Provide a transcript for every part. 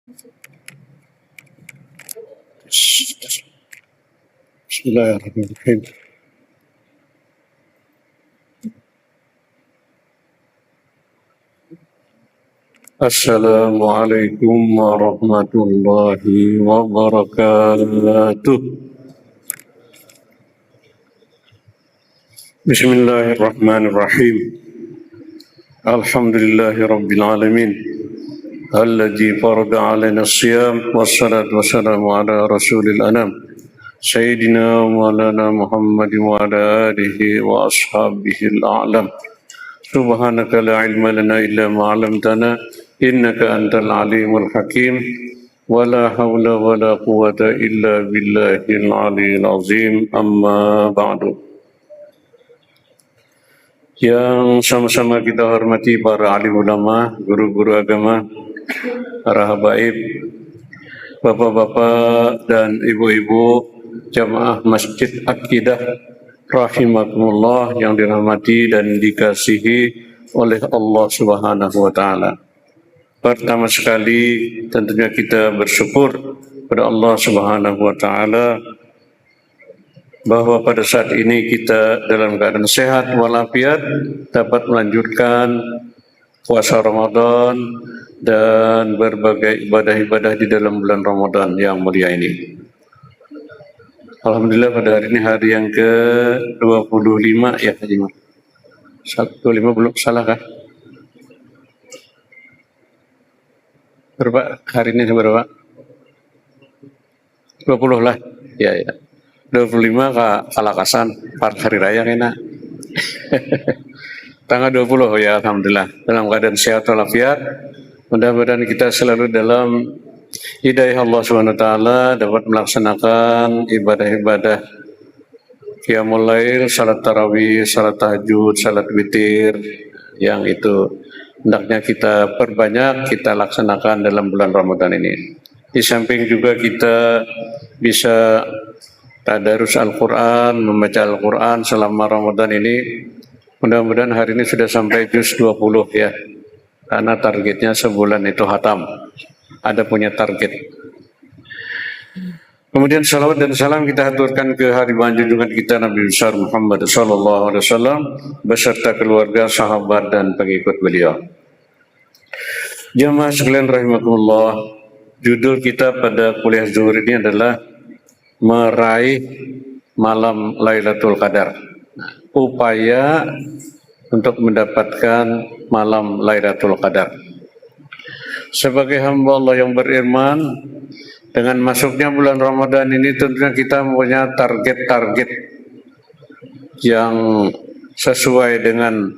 بسم الله الرحمن الرحيم. السلام عليكم ورحمة الله وبركاته. بسم الله الرحمن الرحيم. الحمد لله رب العالمين الذي فرض علينا الصيام والصلاة والسلام على رسول الأنام سيدنا مولانا محمد وعلى آله وأصحابه الأعلام. سبحانك لا علم لنا إلا ما علمتنا إنك أنت العليم الحكيم ولا حول ولا قوة إلا بالله العلي العظيم. أما بعد. Yang sama-sama kita hormati para alim ulama, guru-guru agama, para habaib, bapak-bapak dan ibu-ibu jamaah Masjid Aqidah rahimakumullah yang dirahmati dan dikasihi oleh Allah Subhanahu wa taala. Pertama sekali tentunya kita bersyukur kepada Allah Subhanahu wa taala bahwa pada saat ini kita dalam keadaan sehat walafiat dapat melanjutkan puasa Ramadan dan berbagai ibadah-ibadah di dalam bulan Ramadan yang mulia ini. Alhamdulillah pada hari ini hari yang ke-25 ya Haji Mas. 25 belum salah kah? Berapa hari ini berapa? 20 lah. Ya ya. 25 kalakasan hari raya kena. Tanggal 20 ya alhamdulillah dalam keadaan sehat walafiat. Mudah-mudahan kita selalu dalam hidayah Allah SWT dapat melaksanakan ibadah-ibadah qiyamul lail, salat tarawih, salat tahajud, salat witir yang itu hendaknya kita perbanyak kita laksanakan dalam bulan Ramadan ini. Di samping juga kita bisa tadarus Al-Quran, membaca Al-Quran selama Ramadan ini. Mudah-mudahan hari ini sudah sampai juz 20 ya. Karena targetnya sebulan itu khatam. Ada punya target. Kemudian salawat dan salam kita haturkan ke hariban junjungan kita Nabi besar Muhammad sallallahu alaihi wasallam beserta keluarga, sahabat dan pengikut beliau. Jamaah sekalian rahimakumullah, judul kita pada kuliah zuhur ini adalah meraih malam Lailatul Qadar. Upaya untuk mendapatkan malam Lailatul Qadar. Sebagai hamba Allah yang beriman, dengan masuknya bulan Ramadan ini tentunya kita mempunyai target-target yang sesuai dengan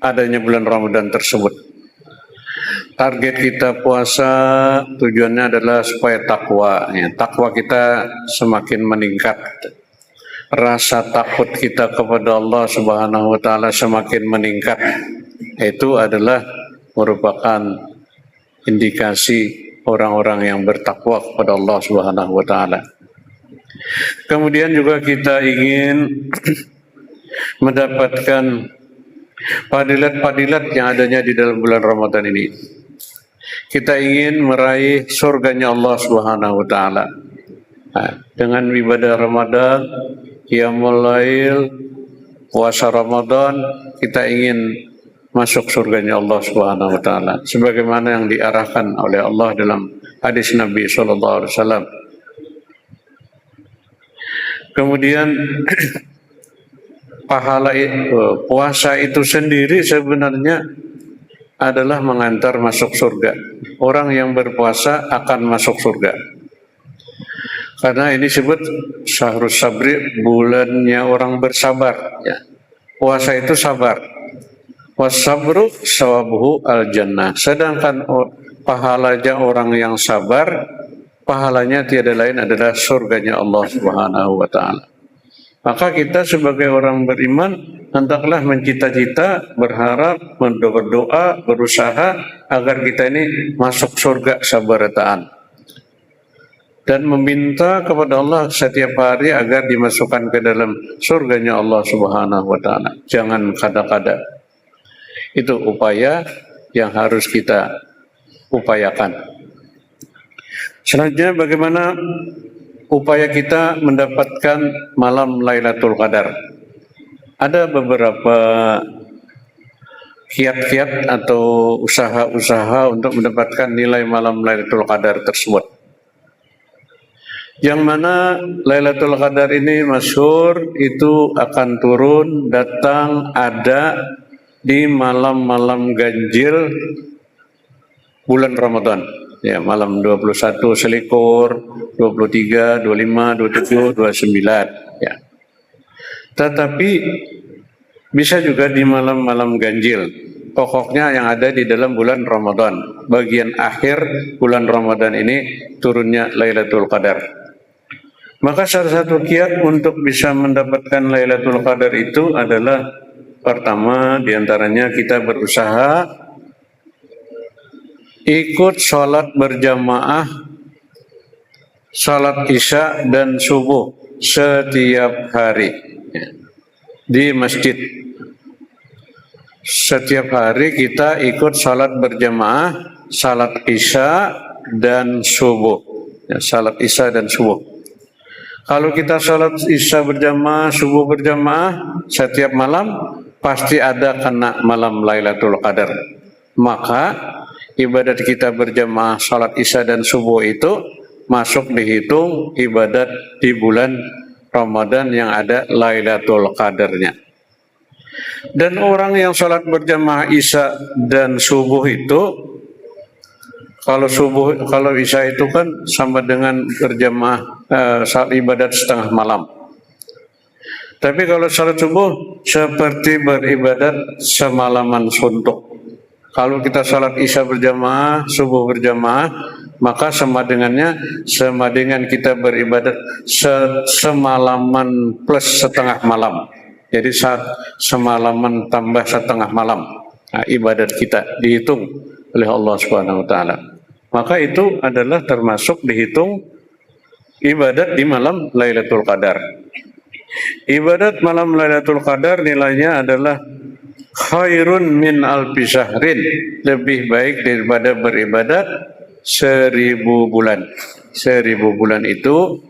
adanya bulan Ramadan tersebut. Target kita puasa tujuannya adalah supaya takwa, ya. Takwa kita semakin meningkat. Rasa takut kita kepada Allah Subhanahu wa taala semakin meningkat. Itu adalah merupakan indikasi orang-orang yang bertakwa kepada Allah Subhanahu wa taala. Kemudian juga kita ingin mendapatkan fadilat-fadilat yang adanya di dalam bulan Ramadan ini. Kita ingin meraih surganya Allah Subhanahu wa taala. Dengan ibadah Ramadan, qiyamul lail, puasa Ramadan, kita ingin masuk surganya Allah Subhanahu wa taala sebagaimana yang diarahkan oleh Allah dalam hadis Nabi sallallahu alaihi wasallam. Kemudian pahala puasa itu sendiri sebenarnya adalah mengantar masuk surga. Orang yang berpuasa akan masuk surga. Karena ini disebut syahrus sabri, bulannya orang bersabar. Ya. Puasa itu sabar. Wasabru sawabuhu al-jannah. Sedangkan pahalanya orang yang sabar, pahalanya tiada lain adalah surganya Allah Subhanahu wa taala. Maka kita sebagai orang beriman hendaklah mencita-cita, berharap, berdoa, berusaha agar kita ini masuk surga sabarataan. Dan meminta kepada Allah setiap hari agar dimasukkan ke dalam surganya Allah Subhanahu wa taala. Jangan kada-kada. Itu upaya yang harus kita upayakan. Selanjutnya bagaimana upaya kita mendapatkan malam Lailatul Qadar? Ada beberapa kiat-kiat atau usaha-usaha untuk mendapatkan nilai malam Lailatul Qadar tersebut. Yang mana Lailatul Qadar ini masyhur itu akan turun datang ada di malam-malam ganjil bulan Ramadan. Ya, malam 21 selikur, 23, 25, 27, 29 ya. Tetapi bisa juga di malam-malam ganjil. Pokoknya yang ada di dalam bulan Ramadan. Bagian akhir bulan Ramadan ini turunnya Lailatul Qadar. Maka salah satu kiat untuk bisa mendapatkan Lailatul Qadar itu adalah pertama diantaranya kita berusaha ikut sholat berjamaah, sholat isya dan subuh setiap hari di masjid. Setiap hari kita ikut sholat berjamaah, sholat isya dan subuh. Ya, sholat isya dan subuh. Kalau kita sholat isya berjamaah, subuh berjamaah setiap malam, pasti ada kena malam Lailatul Qadar. Maka ibadat kita berjamaah sholat isya dan subuh itu masuk dihitung ibadat di bulan Ramadan yang ada Lailatul Qadarnya. Dan orang yang sholat berjamaah isya dan subuh itu, kalau isya itu kan sama dengan berjamaah ibadat setengah malam. Tapi kalau sholat subuh seperti beribadat semalaman suntuk. Kalau kita sholat isya berjamaah, subuh berjamaah, maka sama dengan kita beribadat semalaman plus setengah malam. Jadi semalaman tambah setengah malam. Nah, ibadat kita dihitung oleh Allah Subhanahu wa taala. Maka itu adalah termasuk dihitung ibadat di malam Lailatul Qadar. Ibadat malam Lailatul Qadar nilainya adalah khairun min alfi syahrin, lebih baik daripada beribadat 1000 bulan. 1000 bulan itu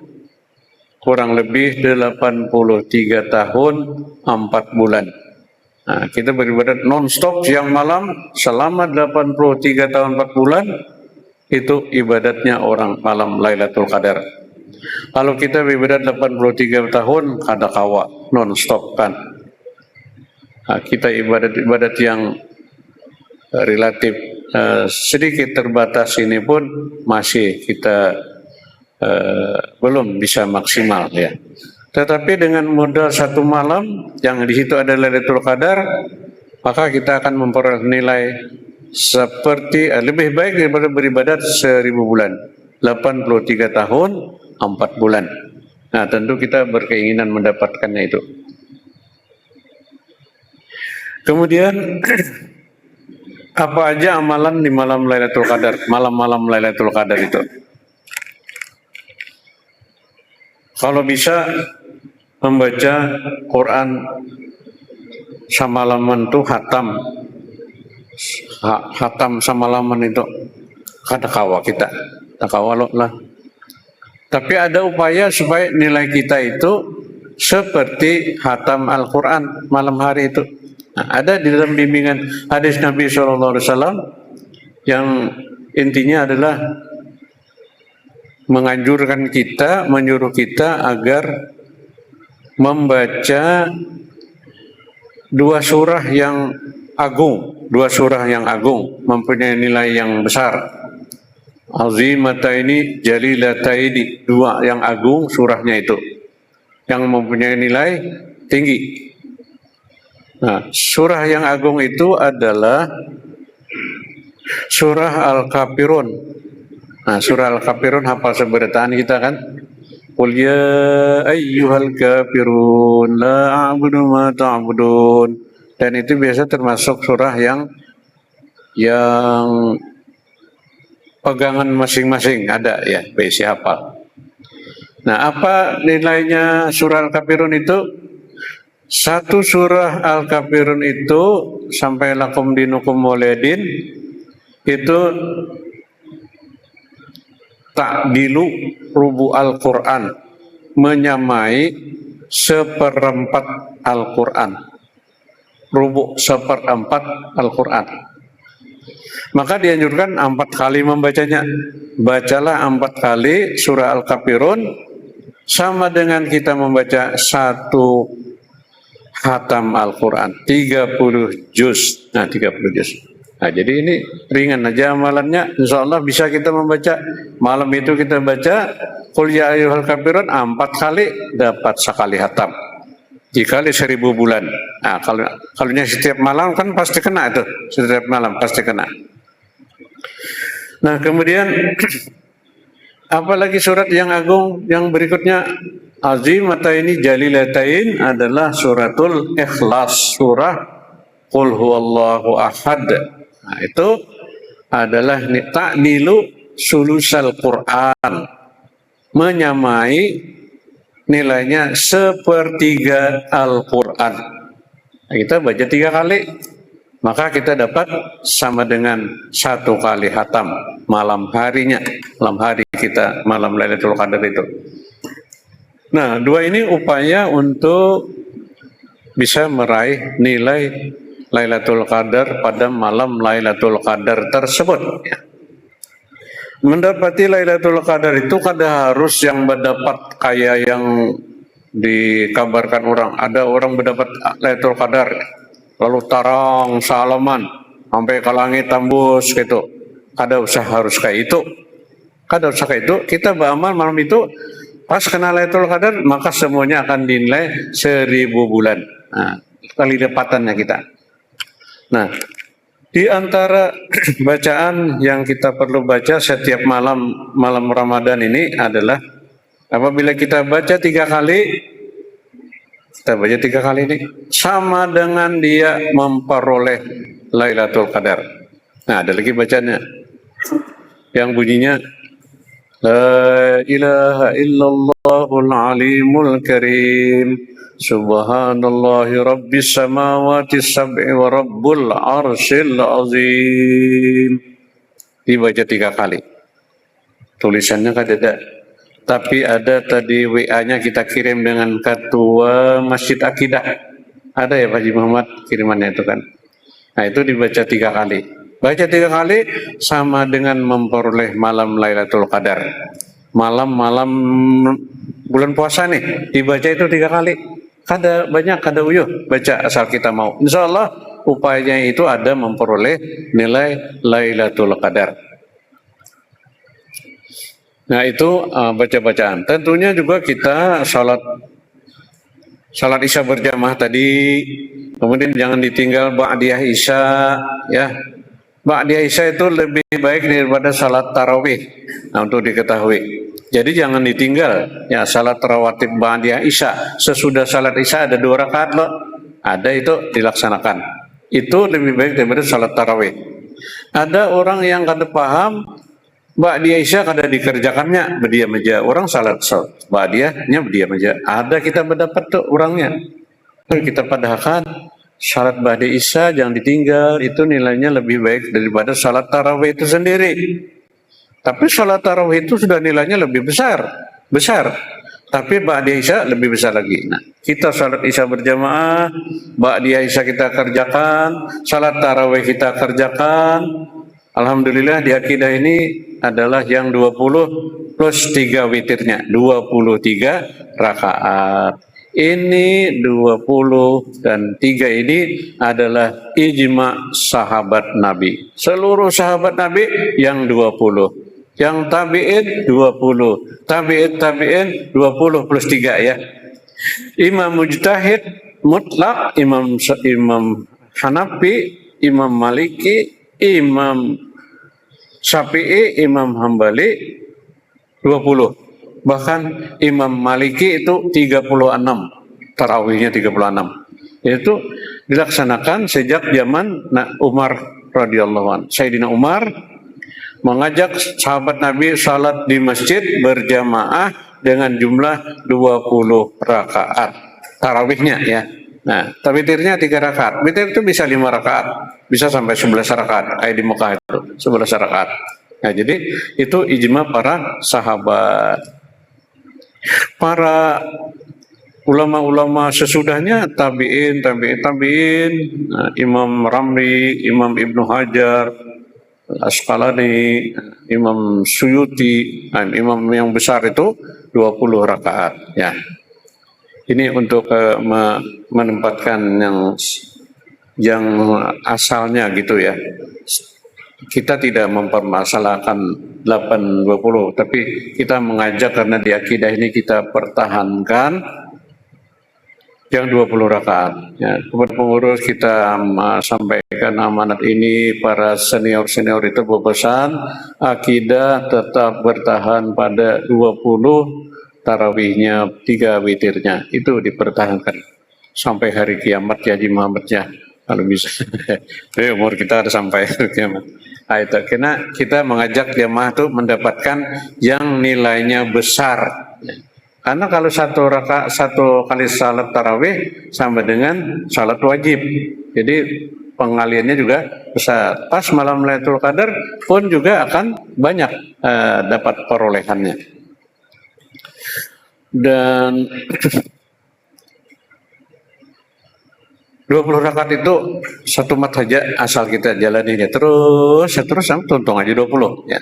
kurang lebih 83 tahun 4 bulan. Nah, kita beribadat non-stop siang malam selama 83 tahun 4 bulan, itu ibadatnya orang malam Lailatul Qadar. Kalau kita beribadat 83 tahun kada kawa non-stop kan. Nah, kita ibadat yang relatif sedikit terbatas ini pun masih kita belum bisa maksimal ya. Tetapi dengan modal satu malam yang di situ ada Lailatul Qadar, maka kita akan memperoleh nilai seperti lebih baik daripada beribadat 1000 bulan, 83 tahun 4 bulan. Nah, tentu kita berkeinginan mendapatkannya itu. Kemudian apa aja amalan di malam Lailatul Qadar, malam-malam Lailatul Qadar itu? Kalau bisa membaca Quran semalaman itu hatam semalaman itu kada kawa kita, tak kawa lah. Tapi ada upaya supaya nilai kita itu seperti hatam Al-Quran malam hari itu. Nah, ada di dalam bimbingan hadis Nabi SAW yang intinya adalah menyuruh kita agar membaca dua surah yang agung, mempunyai nilai yang besar. Azimataini jalilataini, dua yang agung surahnya itu, yang mempunyai nilai tinggi. Nah, surah yang agung itu adalah surah Al-Kafirun. Nah, surah Al-Kafirun hafal seberataan kita kan? Qul ya ayyuhal kafirun la a'budu ma ta'budun. Dan itu biasa termasuk surah yang pegangan masing-masing ada ya, besi hafal. Nah, apa nilainya surah Al-Kafirun itu? Satu surah Al-Kafirun itu sampai lakum dinukum waliyadin itu ta'dilu rubu al-Quran, menyamai seperempat Al-Quran. Rubu seperempat Al-Quran. Maka dianjurkan 4 kali membacanya. Bacalah 4 kali surah Al-Kafirun, sama dengan kita membaca 1 hatam Al-Quran, 30 juz. Nah, 30 juz. Nah, jadi ini ringan aja amalannya. Insya Allah bisa kita membaca. Malam itu kita baca Qul ya ayyuhal kafirun 4 kali, dapat sekali hatam. Dikali 1000 bulan. Nah, kalau setiap malam kan pasti kena itu. Setiap malam pasti kena. Nah, kemudian apalagi surat yang agung yang berikutnya, azimataini jalilatain, adalah suratul Ikhlas, surah Qul huwallahu ahad. Nah, itu adalah ta'dilu sulusal Quran, menyamai nilainya 1/3 Al-Quran. Nah, kita baca 3 kali, maka kita dapat sama dengan 1 kali hatam malam harinya, malam hari kita, malam Lailatul Qadar itu. Nah, 2 ini upaya untuk bisa meraih nilai Lailatul Qadar pada malam Lailatul Qadar tersebut. Mendapati Lailatul Qadar itu kada harus yang mendapat kayak yang dikabarkan orang. Ada orang mendapat Lailatul Qadar lalu tarang salaman sampai ke langit tembus gitu. Kada usah harus kayak itu. Kada usah kayak itu. Kita beramal malam itu pas kena Lailatul Qadar, maka semuanya akan dinilai 1000 bulan. Nah, kali lipatannya kita. Nah, di antara bacaan yang kita perlu baca setiap malam Ramadan ini adalah apabila kita baca 3 kali, kita baca 3 kali ini sama dengan dia memperoleh Lailatul Qadar. Nah, ada lagi bacanya yang bunyinya La ilaha illallahul alimul karim Subhanallahi rabbis samawati sab'i wa rabbul arsyil azim. Dibaca 3 kali. Tulisannya kan ada, tapi ada tadi WA-nya kita kirim dengan ketua Masjid Akidah. Ada ya Pak Haji Muhammad kirimannya itu kan. Nah, itu dibaca 3 kali. Baca 3 kali sama dengan memperoleh malam Lailatul Qadar. Malam-malam bulan puasa nih, dibaca itu 3 kali. Kada banyak, kada uyuh, baca asal kita mau. Insya Allah upayanya itu ada memperoleh nilai Lailatul Qadar. Nah, itu baca-bacaan. Tentunya juga kita salat Isya berjamaah tadi, kemudian jangan ditinggal ba'diyah Isya, ya. Ba'diyah Isya itu lebih baik daripada salat tarawih. Nah, untuk diketahui. Jadi jangan ditinggal ya salat rawatib ba'diyah Isya. Sesudah salat Isya ada 2 rakaat loh. Ada itu dilaksanakan. Itu lebih baik daripada salat tarawih. Ada orang yang kada paham ba'diyah Isya kada dikerjakannya, berdiam aja. Orang salat ba'diyahnya berdiam aja. Ada kita mendapat tuh orangnya. Kita padahkan salat ba'diyah Isya jangan ditinggal, itu nilainya lebih baik daripada salat tarawih itu sendiri. Tapi salat tarawih itu sudah nilainya lebih besar. Tapi ba'diyah Isya lebih besar lagi. Nah, kita salat Isya berjamaah, ba'diyah Isya kita kerjakan, salat tarawih kita kerjakan. Alhamdulillah di akidah ini adalah yang 20 plus 3 witirnya, 23 rakaat. Ini 20 dan 3 ini adalah ijma sahabat Nabi. Seluruh sahabat Nabi yang 20. Yang tabi'in 20. Tabi'in 20 plus 3 ya. Imam mujtahid mutlak, Imam Hanafi, Imam Maliki, Imam Syafi'i, Imam Hambali 20. Bahkan Imam Maliki itu 36, tarawihnya 36. Itu dilaksanakan sejak zaman Umar radhiyallahu anhu. Sayyidina Umar mengajak sahabat Nabi salat di masjid berjamaah dengan jumlah 20 rakaat tarawihnya ya. Nah, witirnya 3 rakaat. Witir itu bisa 5 rakaat, bisa sampai 11 rakaat kayak di Mekah itu, 11 rakaat. Nah, jadi itu ijma para sahabat. Para ulama-ulama sesudahnya tabi'in, nah, Imam Ramli, Imam Ibnu Hajar, Asqalani, Imam Suyuti, dan imam yang besar itu 20 rakaat. Ya, ini untuk menempatkan yang asalnya gitu ya. Kita tidak mempermasalahkan 8-20, tapi kita mengajak karena di akidah ini kita pertahankan yang 20 rakaat. Ya, kepada pengurus kita sampaikan amanat ini, para senior-senior itu berpesan akidah tetap bertahan pada 20, tarawihnya 3, witirnya itu dipertahankan sampai hari kiamat ya Haji Muhammad ya, kalau bisa. Jadi umur kita harus sampai kiamat. Nah, itu karena kita mengajak jamaah itu mendapatkan yang nilainya besar. Karena kalau satu kali salat tarawih sama dengan salat wajib, jadi pengaliannya juga besar. Pas malam Lailatul Qadar pun juga akan banyak dapat perolehannya. Dan 20 rakaat itu satu mat saja asal kita jalaninya terus sampai tuntung aja 20 ya.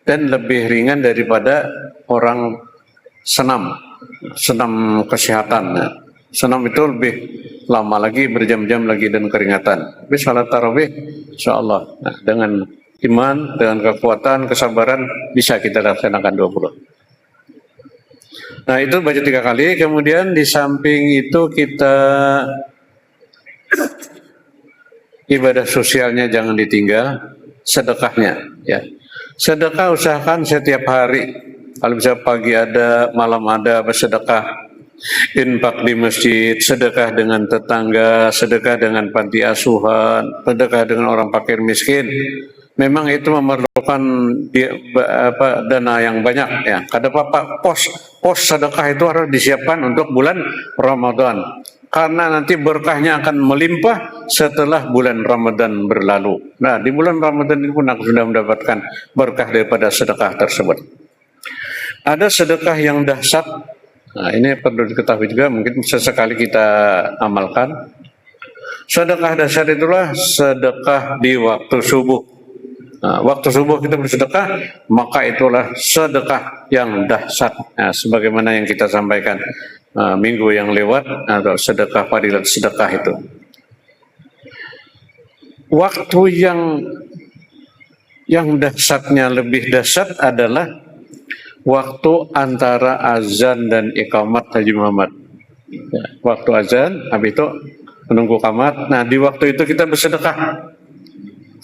Dan lebih ringan daripada orang senam kesehatan. Nah, senam itu lebih lama lagi, berjam-jam lagi dan keringatan. Tapi salat tarawih insyaallah dengan iman, dengan kekuatan, kesabaran bisa kita laksanakan 20. Nah, itu baca 3 kali, kemudian di samping itu kita ibadah sosialnya jangan ditinggal, sedekahnya ya. Sedekah usahakan setiap hari. Kalau bisa pagi ada, malam ada, bersedekah. Infak di masjid, sedekah dengan tetangga, sedekah dengan panti asuhan, sedekah dengan orang fakir miskin. Memang itu memerlukan dana yang banyak ya. Kada apa-apa, pos sedekah itu harus disiapkan untuk bulan Ramadan. Karena nanti berkahnya akan melimpah setelah bulan Ramadan berlalu. Nah, di bulan Ramadan ini pun aku sudah mendapatkan berkah daripada sedekah tersebut. Ada sedekah yang dahsyat. Nah, ini perlu diketahui juga, mungkin sesekali kita amalkan. Sedekah dahsyat itulah sedekah di waktu subuh. Nah, waktu subuh kita bersedekah, maka itulah sedekah yang dahsyat. Nah, sebagaimana yang kita sampaikan minggu yang lewat, atau sedekah fadilat sedekah itu. Waktu yang dahsyatnya lebih dahsyat adalah waktu antara azan dan iqamat Haji Muhammad. Ya, waktu azan, habis itu menunggu qamat. Nah, di waktu itu kita bersedekah.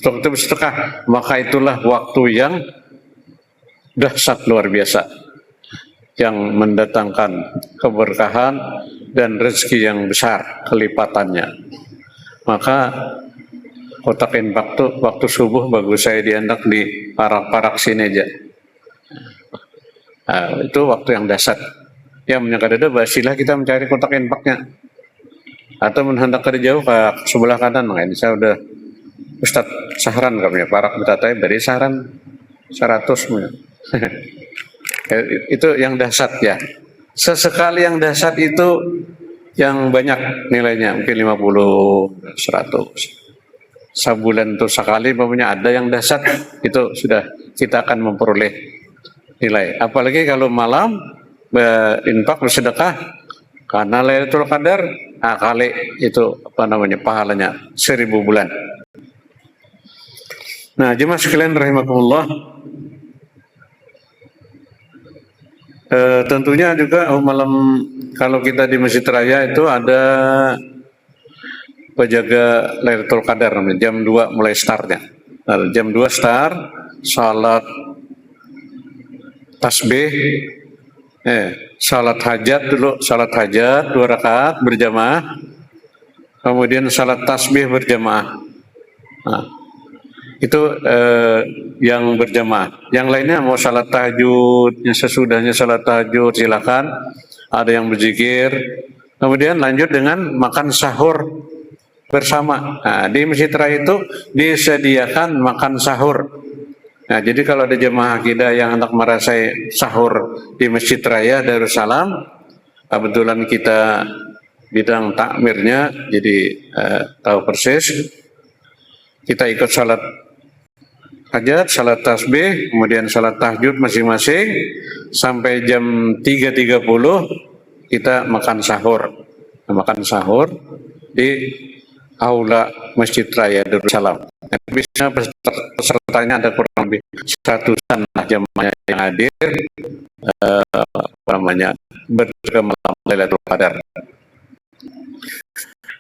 Waktu itu bersedekah, maka itulah waktu yang dahsyat luar biasa, yang mendatangkan keberkahan dan rezeki yang besar kelipatannya. Maka kotak infak tuh waktu subuh bagus saya diandak di parak-parak sini aja. Nah, itu waktu yang dahsyat. Ya menyangka-dada basilah kita mencari kotak infaknya. Atau menghendak ke jauh ke sebelah kanan. Nah, ini saya udah Ustadz Sahran kami parak betatai dari Sahran 100. Itu yang dahsyat ya. Sesekali yang dahsyat itu yang banyak nilainya, mungkin 50, 100. Sebulan tuh sekali pokoknya ada yang dahsyat, itu sudah kita akan memperoleh nilai. Apalagi kalau malam infak bersedekah karena Lailatul Qadar, kali itu pahalanya 1000 bulan. Nah, jemaah sekalian rahimakumullah, tentunya juga malam kalau kita di Masjid Raya itu ada penjaga Lailatul Qadar, jam 2 mulai startnya. Nah, jam 2 start, salat tasbih, salat hajat dulu, salat hajat 2 rakaat berjamaah, kemudian salat tasbih berjamaah. Nah, itu yang berjamaah. Yang lainnya mau salat tahajud, sesudahnya salat tahajud silakan. Ada yang berzikir, kemudian lanjut dengan makan sahur bersama. Nah, di Masjid Raya itu disediakan makan sahur. Nah, jadi kalau ada jemaah akidah yang hendak merasai sahur di Masjid Raya Darussalam, kebetulan kita bidang takmirnya, jadi tahu persis. Kita ikut salat hajat, salat tasbih, kemudian salat tahajud masing-masing sampai jam 3.30 kita makan sahur. Makan sahur di aula Masjid Raya Darussalam. Biasanya pesertanya ada kurang lebih 100-an jemaah yang hadir bermalam Lailatul Qadar.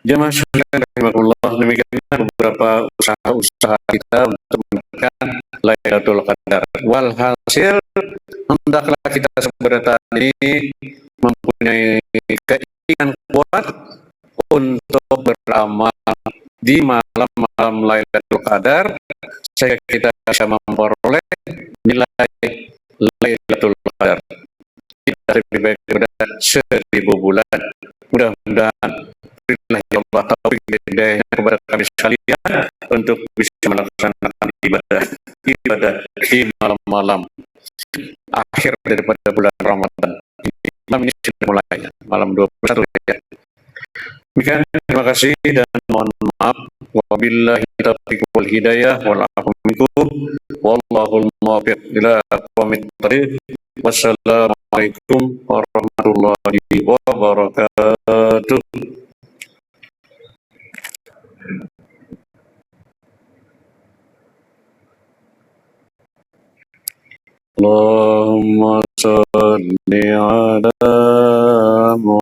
Jemaah sekalian rahimakumullah, demikian beberapa usaha-usaha kita untuk mendapatkan Lailatul Qadar. Walhasil hendaklah kita sebenarnya ini mempunyai keinginan kuat untuk beramal di malam-malam Lailatul Qadar sehingga kita bisa memperoleh nilai Lailatul Qadar. Kita lebih baik daripada 1000 bulan. Mudah-mudahan berilah ya Allah taufik dan hidayahnya kepada kami sekalian untuk bisa melaksanakan ibadah di malam-malam akhir daripada bulan Ramadan. Malam ini sudah mulai, malam 21 ya. Demikian, terima kasih dan mohon maaf. Wabillahi taufiq wal hidayah wal afu minkum. Wallahul muwaffiq ila aqwamit thoriq. Wassalamualaikum warahmatullahi wabarakatuh. Allahumma salli ala